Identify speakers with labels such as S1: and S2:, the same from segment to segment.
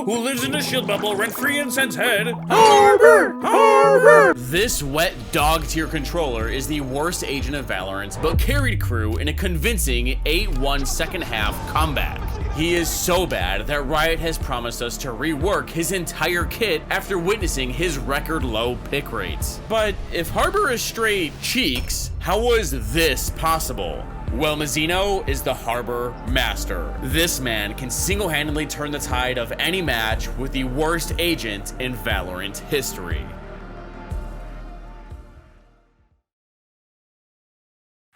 S1: Hero who lives in a shield bubble rent-free and sends head. Harbor! Harbor! This wet dog tier controller is the worst agent of Valorant, but carried Crew in a convincing 8-1 second half comeback. He is so bad that Riot has promised us to rework his entire kit after witnessing his record low pick rates. But if Harbor is straight cheeks, how was this possible? Well, Mazzino is the Harbor master. This man can single-handedly turn the tide of any match with the worst agent in Valorant history.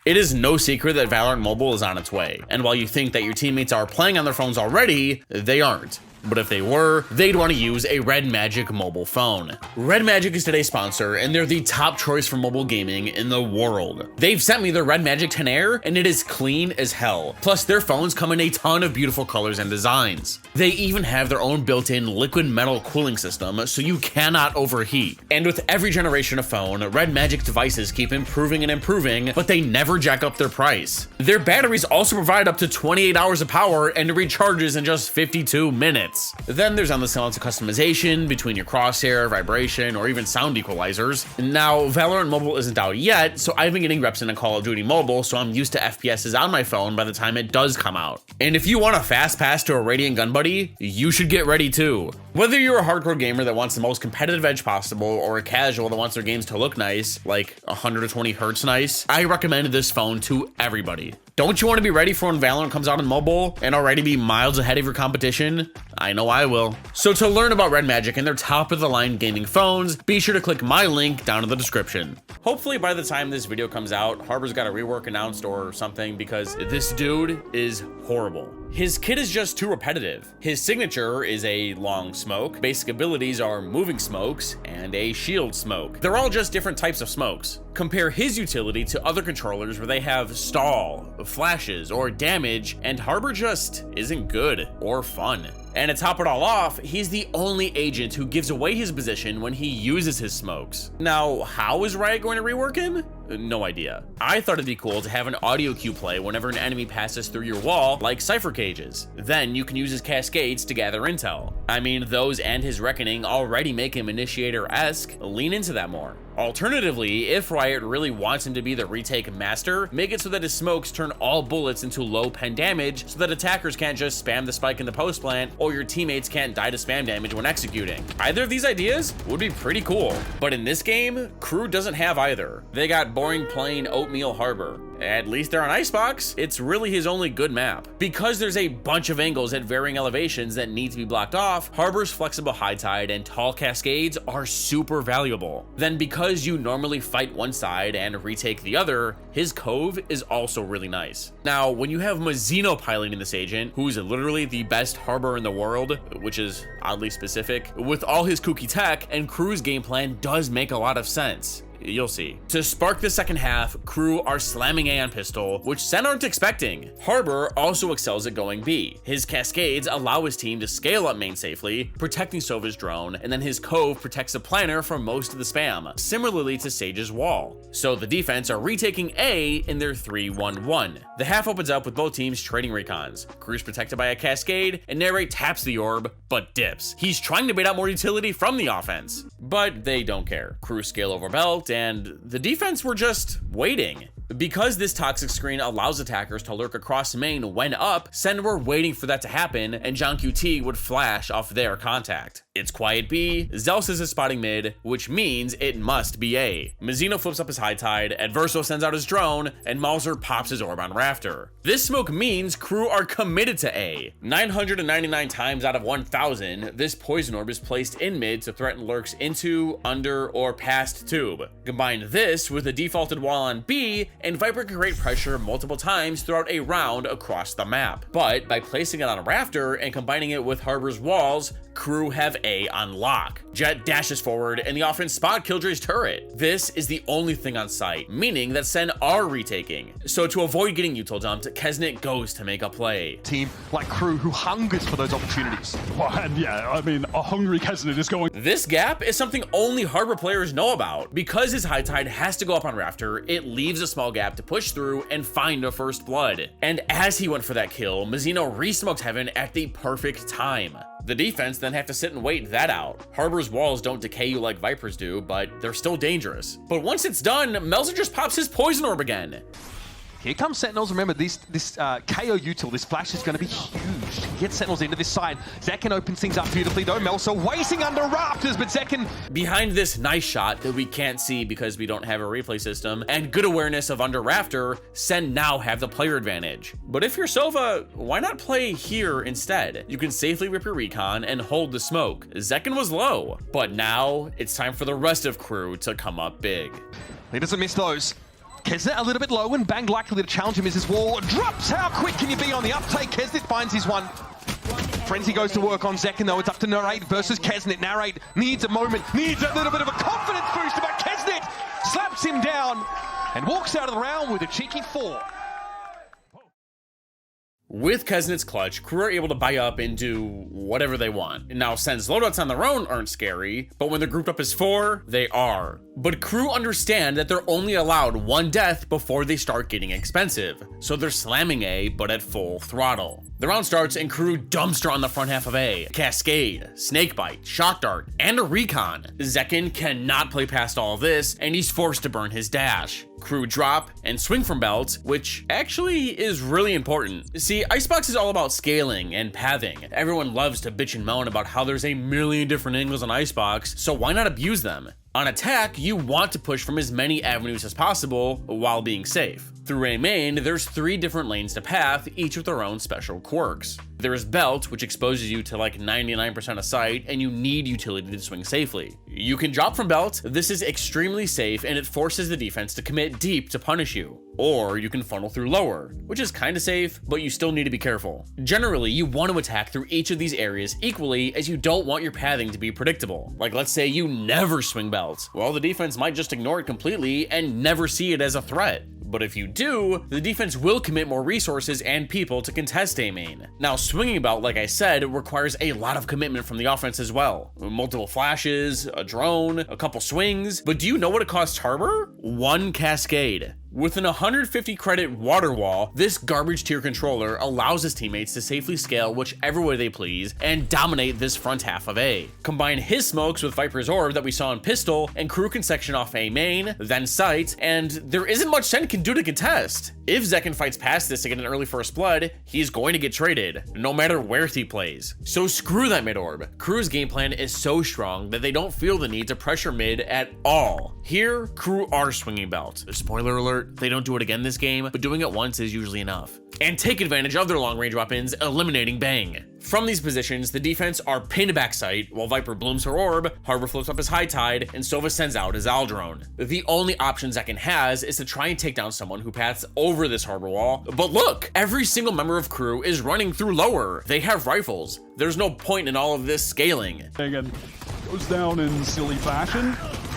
S1: It is no secret that Valorant Mobile is on its way, and while you think that your teammates are playing on their phones already, they aren't. But if they were, they'd want to use a Red Magic mobile phone. Red Magic is today's sponsor, and they're the top choice for mobile gaming in the world. They've sent me the Red Magic 10 Air, and it is clean as hell. Plus, their phones come in a ton of beautiful colors and designs. They even have their own built-in liquid metal cooling system, so you cannot overheat. And with every generation of phone, Red Magic devices keep improving and improving, but they never jack up their price. Their batteries also provide up to 28 hours of power, and it recharges in just 52 minutes. Then there's endless amounts of customization between your crosshair, vibration, or even sound equalizers. Now, Valorant Mobile isn't out yet, so I've been getting reps in Call of Duty Mobile, so I'm used to FPSs on my phone by the time it does come out. And if you want a fast pass to a Radiant gun buddy, you should get ready too. Whether you're a hardcore gamer that wants the most competitive edge possible, or a casual that wants their games to look nice, like 120 Hz nice, I recommend this phone to everybody. Don't you want to be ready for when Valorant comes out on mobile and already be miles ahead of your competition? I know I will. So to learn about Red Magic and their top of the line gaming phones, be sure to click my link down in the description. Hopefully by the time this video comes out, Harbor's got a rework announced or something, because this dude is horrible. His kit is just too repetitive. His signature is a long smoke, basic abilities are moving smokes, and a shield smoke. They're all just different types of smokes. Compare his utility to other controllers where they have stall, flashes, or damage, and Harbor just isn't good or fun. And to top it all off, he's the only agent who gives away his position when he uses his smokes. Now, how is Riot going to rework him? No idea. I thought it'd be cool to have an audio cue play whenever an enemy passes through your wall, like Cypher Cages. Then you can use his cascades to gather intel. I mean, those and his Reckoning already make him Initiator-esque. Lean into that more. Alternatively, if Riot really wants him to be the retake master, make it so that his smokes turn all bullets into low pen damage so that attackers can't just spam the spike in the post plant, or your teammates can't die to spam damage when executing. Either of these ideas would be pretty cool. But in this game, Crew doesn't have either. They got boring plain oatmeal Harbor. At least they're on Icebox. It's really his only good map. Because there's a bunch of angles at varying elevations that need to be blocked off, Harbor's flexible high tide and tall cascades are super valuable. Then because you normally fight one side and retake the other, his cove is also really nice. Now, when you have Mazzino piloting this agent, who's literally the best Harbor in the world, which is oddly specific, with all his kooky tech, and Crew's game plan does make a lot of sense. You'll see. To spark the second half, Crew are slamming A on pistol, which Sen aren't expecting. Harbor also excels at going B. His cascades allow his team to scale up main safely, protecting Sova's drone, and then his cove protects the planner from most of the spam, similarly to Sage's wall. So the defense are retaking A in their 3-1-1. The half opens up with both teams trading recons. Crew's protected by a cascade, and Narrate taps the orb, but dips. He's trying to bait out more utility from the offense, but they don't care. Crew scale over belt, and the defense were just waiting. Because this toxic screen allows attackers to lurk across main when up, Sen were waiting for that to happen, and John QT would flash off their contact. It's quiet B, Zelsis is spotting mid, which means it must be A. Mazzino flips up his high tide, Adverso sends out his drone, and Mauser pops his orb on Rafter. This smoke means Crew are committed to A. 999 times out of 1,000, this poison orb is placed in mid to threaten lurks into, under, or past tube. Combine this with a defaulted wall on B, and Viper can create pressure multiple times throughout a round across the map. But by placing it on a Rafter and combining it with Harbor's walls, Crew have A on lock. Jet dashes forward and the offense spot Killjoy's turret. This is the only thing on site, meaning that Sen are retaking. So to avoid getting util dumped, Kesnet goes to make a play.
S2: Team like Crew who hungers for those opportunities.
S3: Well, and yeah, I mean, a hungry Kesnet is going.
S1: This gap is something only Harbor players know about. Because his high tide has to go up on Rafter, it leaves a small gap to push through and find a first blood. And as he went for that kill, Mizzino re-smoked Heaven at the perfect time. The defense then have to sit and wait that out. Harbor's walls don't decay you like Viper's do, but they're still dangerous. But once it's done, Melzer just pops his poison orb again.
S2: Here comes Sentinels. Remember, this KO util, this flash is going to be huge to get Sentinels into this side. Zekin opens things up beautifully, though. Melzer waiting under rafters, but Zekin...
S1: Behind this nice shot that we can't see because we don't have a replay system, and good awareness of under rafter, Sen now have the player advantage. But if you're Sova, why not play here instead? You can safely rip your recon and hold the smoke. Zekin was low, but now it's time for the rest of crew to come up big.
S2: He doesn't miss those. Kesnet a little bit low, and Bang likely to challenge him as his wall drops. How quick can you be on the uptake? Kesnet finds his one. Frenzy goes to work on Zekin, though. It's up to Narrate versus Kesnet. Narrate needs a moment, needs a little bit of a confidence boost, but Kesnet slaps him down and walks out of the round with a cheeky 4.
S1: With Kesnet's clutch, crew are able to buy up and do whatever they want. Now, Sen's loadouts on their own aren't scary, but when they're grouped up as 4, they are. But crew understand that they're only allowed 1 death before they start getting expensive, so they're slamming A, but at full throttle. The round starts and crew dumpster on the front half of A. Cascade, Snakebite, Shock Dart, and a Recon. Zekin cannot play past all of this, and he's forced to burn his dash. Crew drop and swing from belts, which actually is really important. See, Icebox is all about scaling and pathing. Everyone loves to bitch and moan about how there's a million different angles on Icebox, so why not abuse them? On attack, you want to push from as many avenues as possible while being safe. Through A main, there's 3 different lanes to path, each with their own special quirks. There's Belt, which exposes you to like 99% of sight, and you need utility to swing safely. You can drop from Belt. This is extremely safe, and it forces the defense to commit deep to punish you. Or you can funnel through lower, which is kinda safe, but you still need to be careful. Generally, you want to attack through each of these areas equally, as you don't want your pathing to be predictable. Like, let's say you never swing Belt. Well, the defense might just ignore it completely and never see it as a threat. But if you do, the defense will commit more resources and people to contest A main. Now, swinging Belt, like I said, requires a lot of commitment from the offense as well. Multiple flashes, a drone, a couple swings. But do you know what it costs Harbor? 1 Cascade. With an 150 credit water wall, this garbage tier controller allows his teammates to safely scale whichever way they please and dominate this front half of A. Combine his smokes with Viper's orb that we saw in Pistol, and crew can section off A main, then sight, and there isn't much Sen can do to contest. If Zekin fights past this to get an early first blood, he's going to get traded, no matter where he plays. So screw that mid orb. Crew's game plan is so strong that they don't feel the need to pressure mid at all. Here, crew are swinging Belt. Spoiler alert, they don't do it again this game, but doing it once is usually enough. And take advantage of their long range weapons, eliminating Bang. From these positions, the defense are pinned back sight, while Viper blooms her orb, Harbor flips up his High Tide, and Sova sends out his Aldrone. The only option Zekin has is to try and take down someone who paths over this Harbor wall. But look, every single member of crew is running through lower. They have rifles. There's no point in all of this scaling.
S3: Again, goes down in silly fashion.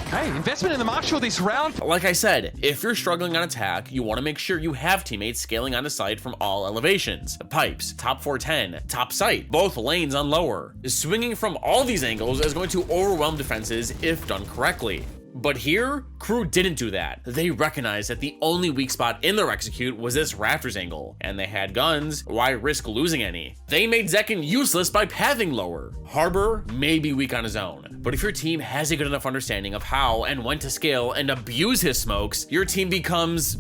S2: Hey, investment in the Marshal this round.
S1: Like I said, if you're struggling on attack, you want to make sure you have teammates scaling onto sight from all elevations. Pipes, top 410, top sight, both lanes on lower. Swinging from all these angles is going to overwhelm defenses if done correctly. But here, crew didn't do that. They recognized that the only weak spot in their execute was this rafters angle, and they had guns. Why risk losing any? They made Zekin useless by pathing lower. Harbor may be weak on his own, but if your team has a good enough understanding of how and when to scale and abuse his smokes, your team becomes...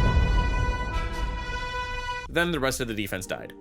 S1: Then the rest of the defense died.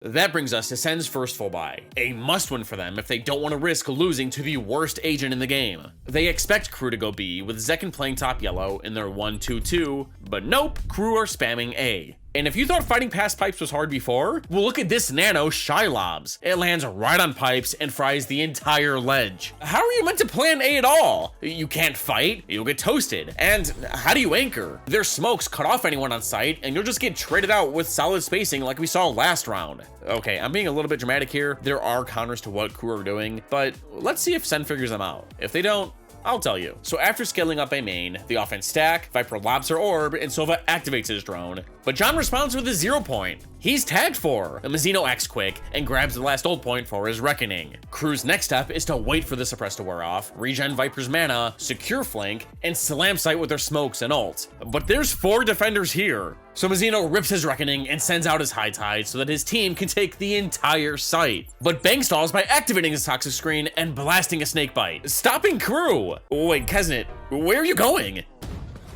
S1: That brings us to Sen's first full buy, a must-win for them if they don't want to risk losing to the worst agent in the game. They expect crew to go B, with Zekin playing top yellow in their 1-2-2, but nope, crew are spamming A. And if you thought fighting past pipes was hard before, well, look at this nano Shy Lobs. It lands right on pipes and fries the entire ledge. How are you meant to plan A at all? You can't fight, you'll get toasted. And how do you anchor? Their smokes cut off anyone on sight, and you'll just get traded out with solid spacing like we saw last round. Okay, I'm being a little bit dramatic here. There are counters to what crew are doing, but let's see if Sen figures them out. If they don't, I'll tell you. So after scaling up A main, the offense stack, Viper lobs her orb, and Sova activates his drone. But John responds with a 0 point. He's tagged for. Mizzino acts quick and grabs the last ult point for his reckoning. Crew's next step is to wait for the suppress to wear off, regen Viper's mana, secure flank, and slam site with their smokes and ult. But there's 4 defenders here. So Mizzino rips his reckoning and sends out his high tide so that his team can take the entire site. But Bang stalls by activating his toxic screen and blasting a snake bite, stopping Crew. Wait, Kesnet, where are you going?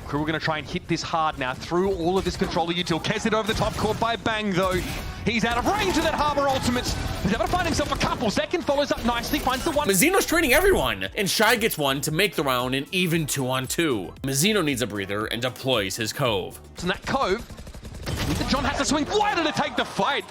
S2: Crew are going to try and hit this hard now through all of this controller util. Kesnet over the top, caught by Bang though. He's out of range of that Harbor ultimate. He's able to find himself a couple. Zekin follows up nicely, finds the one.
S1: Mizzino's trading everyone, and Shy gets one to make the round an even 2-on-2. Mizzino needs a breather and deploys his Cove.
S2: In that Cove, John has to swing. Why did it take the fight?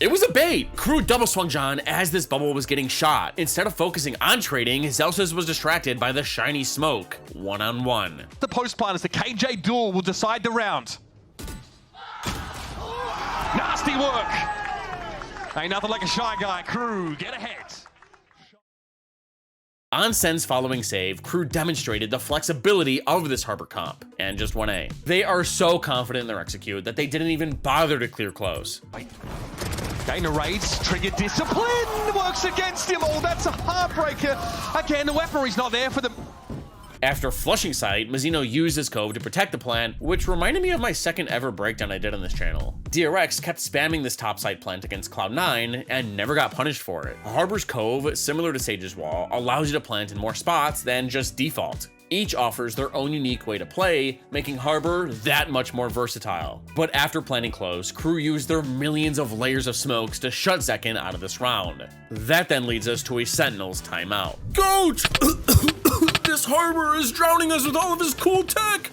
S1: It was a bait. Crew double swung John as this bubble was getting shot. Instead of focusing on trading, Zelsis was distracted by the shiny smoke. 1-on-1.
S2: The post planners, the KJ duel will decide the round. Nasty work. Ain't nothing like a Shy guy. Crew, get ahead.
S1: On Sen's following save, Crew demonstrated the flexibility of this Harbor comp, and just 1A. They are so confident in their execute that they didn't even bother to clear close.
S2: Gainer raids, trigger discipline, works against him. Oh, that's a heartbreaker. Again, the weaponry's not there for them.
S1: After flushing site, Mizzino used his Cove to protect the plant, which reminded me of my second ever breakdown I did on this channel. DRX kept spamming this top side plant against Cloud9 and never got punished for it. Harbor's Cove, similar to Sage's Wall, allows you to plant in more spots than just default. Each offers their own unique way to play, making Harbor that much more versatile. But after planting close, Crew used their millions of layers of smokes to shut Zekin out of this round. That then leads us to a Sentinels timeout. Goat! This Harbor is drowning us with all of his cool tech!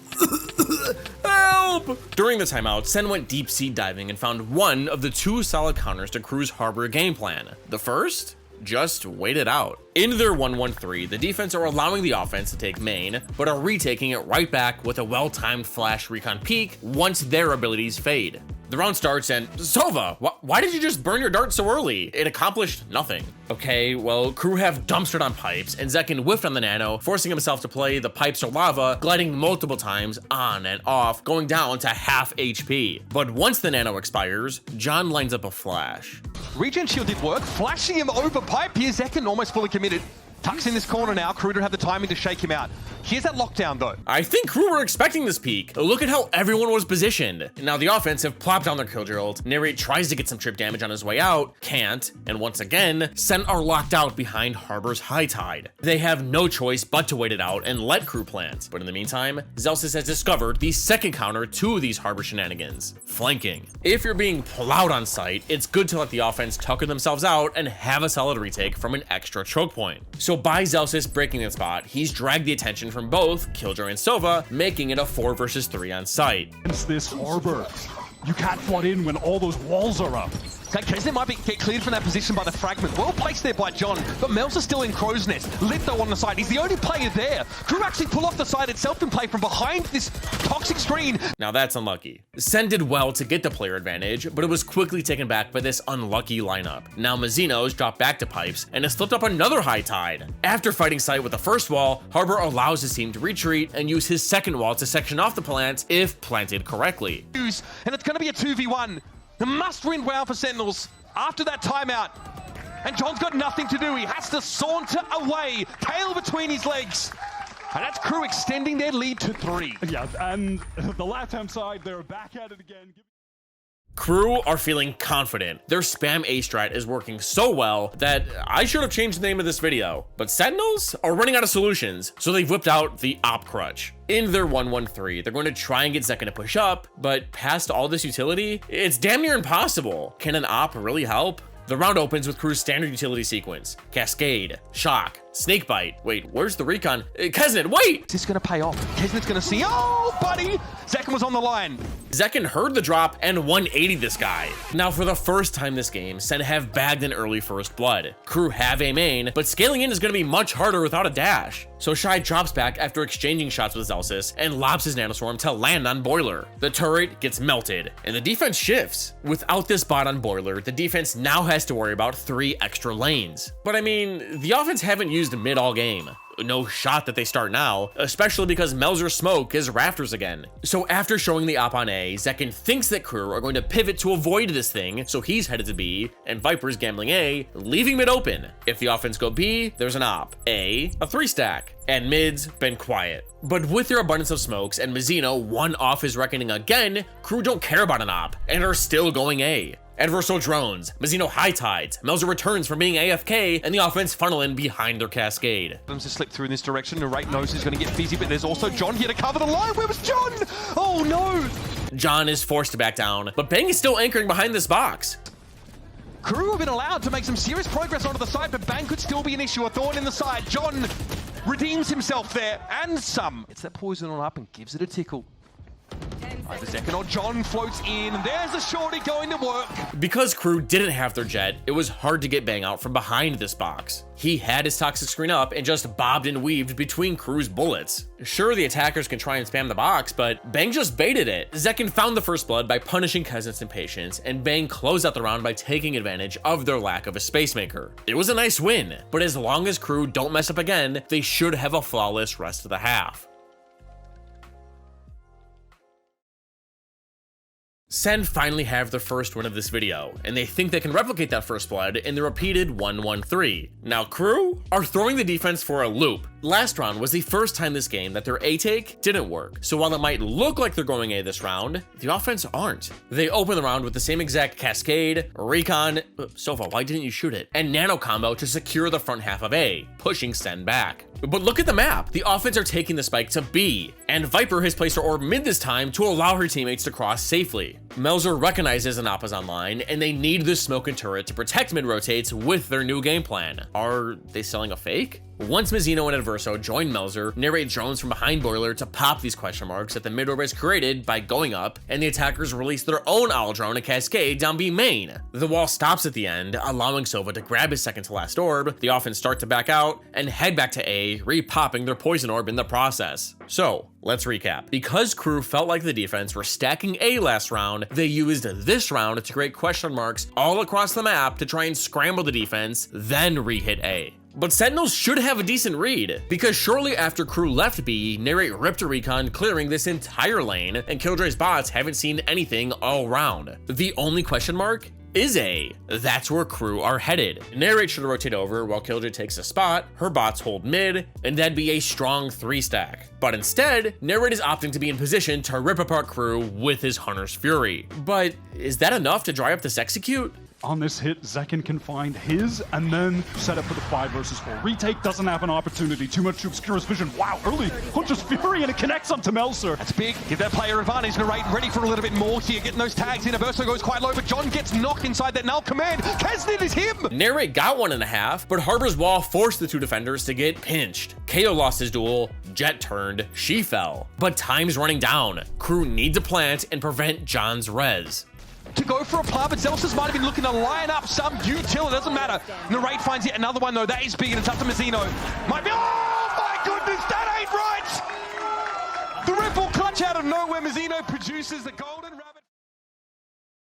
S1: Help! During the timeout, Sen went deep sea diving and found one of the 2 solid counters to Crew's Harbor game plan. The first? Just wait it out. In their 1-1-3, the defense are allowing the offense to take main, but are retaking it right back with a well-timed flash recon peek once their abilities fade. The round starts and, Sova, why did you just burn your dart so early? It accomplished nothing. Okay, well, Crew have dumpstered on pipes, and Zekin whiffed on the nano, forcing himself to play the pipes or lava, gliding multiple times on and off, going down to half HP. But once the nano expires, John lines up a flash.
S2: Regen shield did work, flashing him over pipe. Here's Zekin almost fully committed. Tucks in this corner now. Crew don't have the timing to shake him out. Here's that lockdown though.
S1: I think Crew were expecting this peak. Look at how everyone was positioned. Now the offense have plopped down their Killjoy ult. Narrate tries to get some trip damage on his way out, can't, and once again, Sen are locked out behind Harbor's high tide. They have no choice but to wait it out and let Crew plant. But in the meantime, Zelsis has discovered the second counter to these Harbor shenanigans, flanking. If you're being plowed on site, it's good to let the offense tucker themselves out and have a solid retake from an extra choke point. So by Zelsis breaking that spot, he's dragged the attention from both Killjoy and Sova, making it a 4 versus 3 on site.
S3: It's this Harbor. You can't flood in when all those walls are up.
S2: That Kesnet might get cleared from that position by the fragment. Well placed there by John, but Mel's are still in Crow's Nest. Litho on the side, he's the only player there. Crew actually pull off the side itself and play from behind this toxic screen.
S1: Now that's unlucky. Sen did well to get the player advantage, but it was quickly taken back by this unlucky lineup. Now Mizzino's dropped back to pipes and has flipped up another high tide. After fighting site with the first wall, Harbor allows his team to retreat and use his second wall to section off the plant if planted correctly.
S2: And it's going to be a 2v1. A must-win round for Sentinels after that timeout. And John's got nothing to do. He has to saunter away, tail between his legs. And that's Crew extending their lead to 3.
S3: Yeah, and the left-hand side, they're back at it again.
S1: Crew are feeling confident. Their spam A strat is working so well that I should have changed the name of this video. But Sentinels are running out of solutions, so they've whipped out the op crutch. In their 1-1-3, they're going to try and get Zekin to push up, but past all this utility, it's damn near impossible. Can an op really help? The round opens with Crew's standard utility sequence. Cascade, Shock, Snakebite. Wait, where's the recon? Kesnet, wait!
S2: Is this gonna pay off? Kesnet's gonna see, oh, buddy! Zekin was on the line.
S1: Zekin heard the drop and 180 this guy. Now for the first time this game, Sen have bagged an early first blood. Crew have a main, but scaling in is gonna be much harder without a dash. So Shy drops back after exchanging shots with Zelsis and lobs his nanoswarm to land on Boiler. The turret gets melted, and the defense shifts. Without this bot on Boiler, the defense now has to worry about 3 extra lanes. But I mean, the offense haven't used mid all game. no shot that they start now, especially because Melzer's smoke is rafters again. So after showing the op on A, Zekin thinks that Crew are going to pivot to avoid this thing, so he's headed to B, and Viper's gambling A, leaving mid open. If the offense go B, there's an op. A 3-stack. And mid's been quiet. But with their abundance of smokes and Mizzino one off his reckoning again, Crew don't care about an op and are still going A. Adversal drones, Mizzino high tides, Melzer returns from being AFK, and the offense funnel in behind their cascade.
S2: To slip through in this direction, Narrate knows he's going to get busy, but there's also John here to cover the line. Where was John? Oh no!
S1: John is forced to back down, but Bang is still anchoring behind this box.
S2: Crew have been allowed to make some serious progress onto the side, but Bang could still be an issue. A thorn in the side. John redeems himself there, and some. It's that poison on up and gives it a tickle. Either Zekin or John floats in, and there's a shorty going to work.
S1: Because Crew didn't have their jet, it was hard to get Bang out from behind this box. He had his toxic screen up and just bobbed and weaved between Crew's bullets. Sure, the attackers can try and spam the box, but Bang just baited it. Zekin found the first blood by punishing Keznet's impatience, and Bang closed out the round by taking advantage of their lack of a space maker. It was a nice win, but as long as Crew don't mess up again, they should have a flawless rest of the half. Sen finally have their first win of this video, and they think they can replicate that first blood in the repeated 1-1-3. Now Crew are throwing the defense for a loop. Last round was the first time this game that their A take didn't work, so while it might look like they're going A this round, the offense aren't. They open the round with the same exact cascade, recon, Sova, why didn't you shoot it? And nano combo to secure the front half of A, pushing Sen back. But look at the map, the offense are taking the spike to B, and Viper has placed her orb mid this time to allow her teammates to cross safely. Melzer recognizes an op is online, and they need this smoke and turret to protect mid rotates with their new game plan. Are they selling a fake? Once Mizzino and Adverso join Melzer, Narrate drones from behind Boiler to pop these question marks that the mid orb is created by going up, and the attackers release their own owl drone and cascade down B main. The wall stops at the end, allowing Sova to grab his second to last orb. The offense start to back out and head back to A, re-popping their poison orb in the process. So, let's recap. Because Crew felt like the defense were stacking A last round, they used this round to create question marks all across the map to try and scramble the defense, then re-hit A. But Sentinels should have a decent read, because shortly after Crew left B, Narrate ripped a recon clearing this entire lane, and Killjoy's bots haven't seen anything all round. The only question mark is A. That's where Crew are headed. Narrate should rotate over while Killjoy takes a spot, her bots hold mid, and that'd be a strong 3-stack. But instead, Narrate is opting to be in position to rip apart Crew with his Hunter's Fury. But is that enough to dry up this execute?
S3: On this hit, Zekin can find his and then set up for the 5 versus 4. Retake doesn't have an opportunity. Too much to obscure his vision. Wow, early Hunter's Fury, and it connects up to Melzer.
S2: That's big. Give that player advantage. Narrate ready for a little bit more here. Getting those tags in. Averso goes quite low, but John gets knocked inside that null command. Kaznet is him!
S1: Narrate got 1.5, but Harbor's wall forced the two defenders to get pinched. KO lost his duel, Jet turned, she fell. But time's running down. Crew need to plant and prevent John's res.
S2: To go for a plant, but Zelsis might have been looking to line up some util. It doesn't matter. Narrate finds yet another one, though. That is big, and it's up to Mizzino. Might be... Oh, my goodness, that ain't right! The ripple clutch out of nowhere. Mizzino produces the golden rabbit.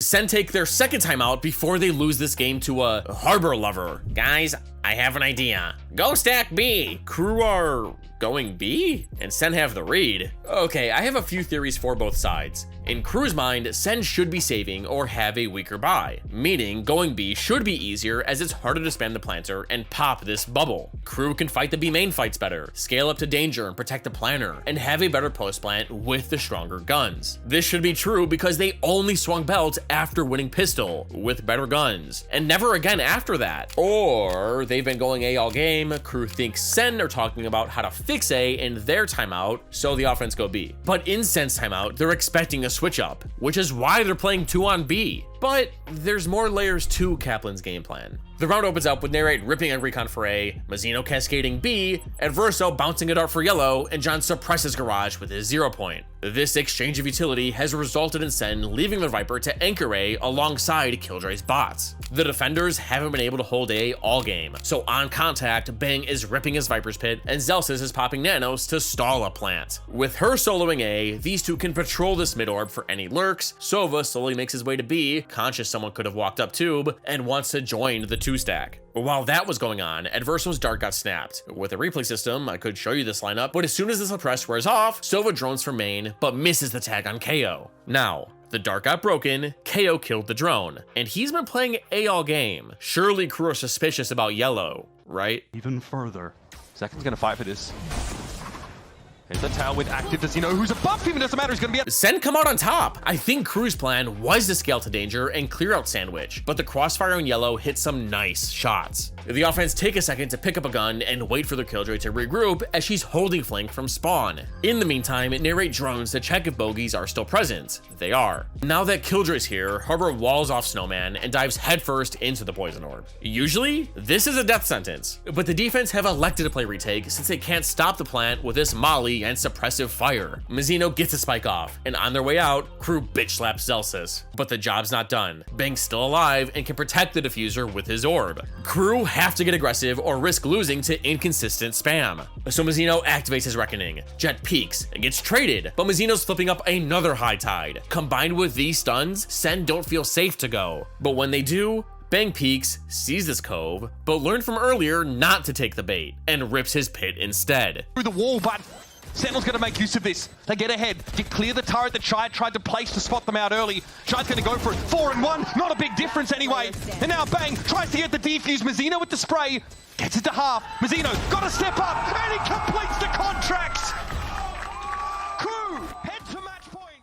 S1: Sen take their second time out before they lose this game to a Harbor lover. Guys, I have an idea. Go stack B. Crew are going B? And Sen have the read. Okay, I have a few theories for both sides. In Crew's mind, Sen should be saving or have a weaker buy, meaning going B should be easier as it's harder to spam the planter and pop this bubble. Crew can fight the B main fights better, scale up to danger and protect the planter, and have a better post plant with the stronger guns. This should be true because they only swung belts after winning pistol with better guns, and never again after that. Or they've been going A all game, Crew thinks Sen are talking about how to fix A in their timeout, so the offense go B. But in Sen's timeout, they're expecting a switch up, which is why they're playing 2 on B. But there's more layers to Kaplan's game plan. The round opens up with Narrate ripping a recon for A, Mizzino cascading B, Adverso bouncing a dart for yellow, and John suppresses Garage with his 0 point. This exchange of utility has resulted in Sen leaving the Viper to anchor A alongside Killjoy's bots. The defenders haven't been able to hold A all game, so on contact, Bang is ripping his Viper's pit, and Zelsis is popping nanos to stall a plant. With her soloing A, these two can patrol this mid orb for any lurks, Sova slowly makes his way to B, conscious someone could have walked up tube and wants to join the 2-stack. While that was going on, Adverso's dart got snapped. With a replay system, I could show you this lineup, but as soon as the suppress wears off, Sova drones for main, but misses the tag on KO. Now, the dart got broken, KO killed the drone, and he's been playing A all game. Surely crew are suspicious about yellow, right?
S3: Even further.
S2: Zekin's gonna fight for this. There's the tailwind active. Does he know who's above him? It doesn't matter. He's going to be at
S1: Sen come out on top. I think Crew's plan was to scale to danger and clear out Sandwich, but the crossfire on yellow hit some nice shots. The offense take a second to pick up a gun and wait for their killjoy to regroup as she's holding flank from spawn. In the meantime, narrate drones to check if bogeys are still present. They are. Now that killjoy's here, Harbor walls off Snowman and dives headfirst into the poison orb. Usually, this is a death sentence, but the defense have elected to play retake since they can't stop the plant with this molly and suppressive fire. Mazzino gets a spike off, and on their way out, Crew bitch slaps Zelsis. But the job's not done. Bang's still alive and can protect the diffuser with his orb. Crew have to get aggressive or risk losing to inconsistent spam. So Mazzino activates his Reckoning. Jet peeks and gets traded, but Mazzino's flipping up another high tide. Combined with these stuns, Sen don't feel safe to go. But when they do, Bang peeks, sees this cove, but learned from earlier not to take the bait, and rips his pit instead.
S2: through the wall, but Sentinel's going to make use of this. They get ahead. You clear the turret that Shai tried to place to spot them out early. Shai's going to go for it. 4 and 1. Not a big difference anyway. And now Bang tries to get the defuse. Mazzino with the spray. Gets it to half. Mazzino got to step up. And he completes the contract. Crew head to match point.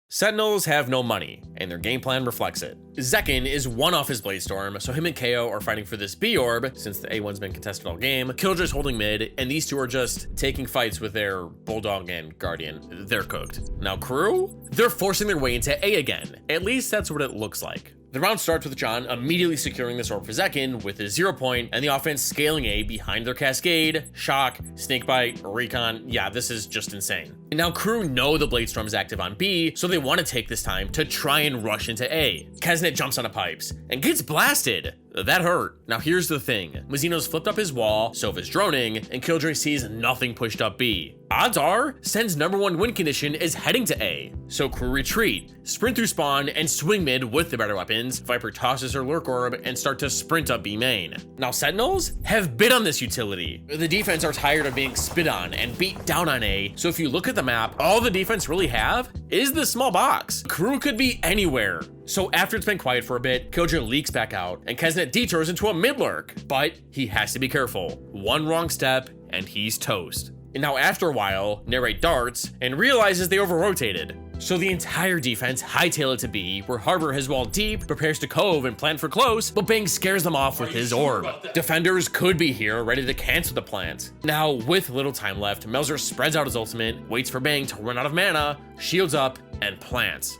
S1: Sentinels have no money, and their game plan reflects it. Zekin is one off his Bladestorm, so him and KO are fighting for this B orb, since the A1's been contested all game. Killjoy's holding mid, and these two are just taking fights with their Bulldog and Guardian. They're cooked. Now Crew? They're forcing their way into A again. At least that's what it looks like. The round starts with John immediately securing this orb for Zekin with his 0 point, and the offense scaling A behind their Cascade, Shock, Snakebite, Recon. Yeah, this is just insane. And now Crew know the Bladestorm is active on B, so they want to take this time to try and rush into A. Kesnet jumps onto pipes and gets blasted. That hurt. Now here's the thing. Mazzino's flipped up his wall, Sova's droning, and Killjoy sees nothing pushed up B. Odds are, Sen's #1 win condition is heading to A. So Crew retreat, sprint through spawn, and swing mid with the better weapons. Viper tosses her Lurk Orb and start to sprint up B main. Now Sentinels have bid on this utility. The defense are tired of being spit on and beat down on A, so if you look at the map, all the defense really have is this small box. Crew could be anywhere. So after it's been quiet for a bit, Killjoy leaks back out, and Kesnet detours into a mid-lurk. But he has to be careful. One wrong step, and he's toast. And now after a while, narrate darts, and realizes they over-rotated. So the entire defense hightail it to B, where Harbor has walled deep, prepares to cove and plant for close, but Bang scares them off with his orb. Defenders could be here, ready to cancel the plant. Now, with little time left, Melzer spreads out his ultimate, waits for Bang to run out of mana, shields up, and plants.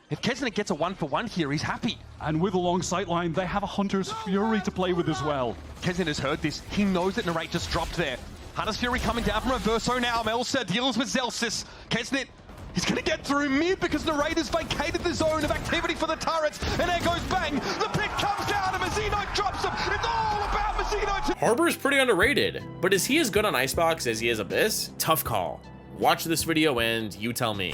S2: If Kesnet gets a 1-for-1 here, he's happy.
S3: And with a long sightline, they have a Hunter's Fury to play with as well.
S2: Kesnet has heard this. He knows that Narrate just dropped there. Hunter's Fury coming down from Reverso now. Melsa deals with Zelsis. Kesnet, he's going to get through mid because Narrate has vacated the zone of activity for the turrets. And there goes Bang. The pick comes down and Mazzino drops him. It's all about Mazzino.
S1: Harbor's pretty underrated, but is he as good on Icebox as he is Abyss? Tough call. Watch this video and you tell me.